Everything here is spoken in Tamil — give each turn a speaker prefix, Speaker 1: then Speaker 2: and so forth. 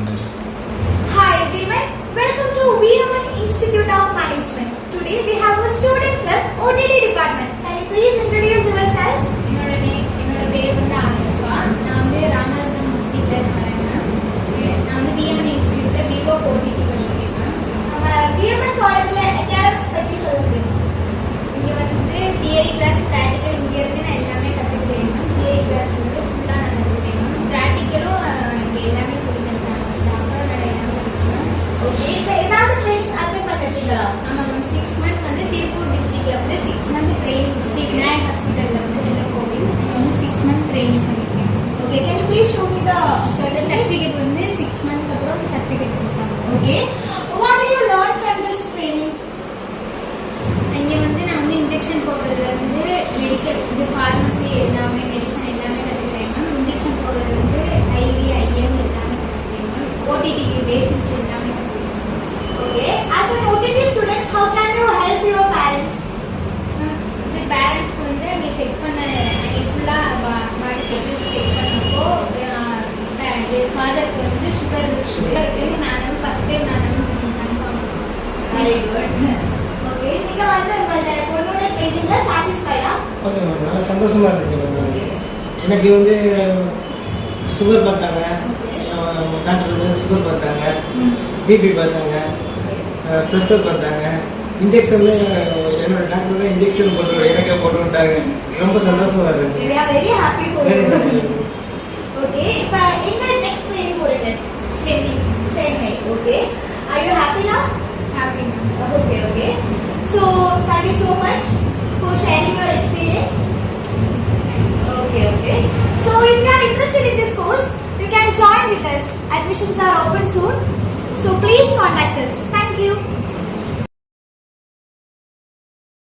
Speaker 1: பண்ணுங்க.
Speaker 2: Hi everyone, welcome to VMN Institute of Management. Today we have a student from OTT department. Can you please introduce yourself?
Speaker 3: என்னோட பேர் வந்து ஆசிஃபா. நான் வந்து ராமநாதபுரம் டிஸ்ட்ரிக்ட்ல இருக்கேன். நான் வந்து VMN இன்ஸ்டிடியூட்ல விவோ OTT படிச்சிருக்கேன்.
Speaker 2: VMN காலேஜ்ல academics பத்தி சொல்லுங்க.
Speaker 3: இங்க வந்து தியரி கிளாஸ், பிராக்டிகல் இங்க இருந்து நான் எல்லாமே கத்துக்கிட்டேன். தியரி கிளாஸ் வந்து ஃபுல்லா நான் கத்துக்கிட்டேன். பிராக்டிகலும் இங்க எல்லாமே சொல்லி தந்தாங்க. ஸ்டாஃபா நான் எல்லாமே கத்துக்கிட்டேன்.
Speaker 2: ஓகே, இப்போ ஏதாவது ட்ரெயினிங் அட்டெண்ட் பண்ணிருக்கீங்களா?
Speaker 3: ஆமா மேம், 6 மந்த் வந்து திருப்பூர் டிஸ்ட்ரிக்ட்ல வந்து 6 மந்த் ட்ரைனிங், ஸ்ரீ விநாயக் ஹாஸ்பிட்டல்ல வந்து வெள்ளக்கோவில் வந்து 6 மந்த் ட்ரைனிங் பண்ணிருக்கேன்.
Speaker 2: Okay, can you please show me the
Speaker 3: certificate வந்து 6 மந்த் அப்புறம் சர்டிஃபிகேட் கொடுத்தாங்க.
Speaker 2: Okay, what did you learn from this training?
Speaker 3: இங்கே வந்து நான் வந்து இன்ஜெக்ஷன் போடுறது வந்து மெடிக்கல் இது ஃபார்மசி எல்லாமே மெடிசன் எல்லாமே கற்றுக்கிறேன் மேம். இன்ஜெக்ஷன் போடுறது வந்து ஐவி ஐஎம் எல்லாமே கற்றுக்கிறேன் மேம். ஓடிடிக்கு பேசிக்ஸ் எல்லாமே கற்றுக்கிறேன்.
Speaker 2: Okay, as an OTT student, how can you help your parents?
Speaker 3: இந்த பேரண்ட்ஸ்க்கு வந்து அங்கே செக் பண்ண ஃபுல்லாக பாடி செக்ஸ் செக் பண்ணப்போ ஃபாதருக்கு வந்து சுகர் இருக்குன்னு நான் ஃபஸ்ட் டைம் நான் கன்ஃபார்ம்.
Speaker 2: Very good. Okay, நீங்க வந்து உங்களோட பொண்ணோட ட்ரெயினிங்ல சாட்டிஸ்ஃபைடா?
Speaker 4: ஓகே மேம், நல்லா சந்தோஷமா இருந்துச்சு மேம். எனக்கு வந்து சுகர் பார்த்தாங்க, டாக்டர் வந்து சுகர் பார்த்தாங்க, பிபி பார்த்தாங்க, ப்ரெஷர் பார்த்தாங்க. இன்ஜெக்ஷன்ல என்னோட டாக்டர் தான் இன்ஜெக்ஷன் போட்டு எனக்கே போட்டு விட்டாங்க. ரொம்ப சந்தோஷமா இருக்கு.
Speaker 2: We are very happy for you. Okay, இப்போ எங்க நெக்ஸ்ட் ட்ரெயினிங் போறீங்க? Chennai. Okay, are you happy now?
Speaker 3: Happy ma'am.
Speaker 2: Okay, okay. So, thank you so much for sharing your experience. Okay, okay. So, if you are interested in this course, you can join with us. Admissions are open soon. So, please contact us.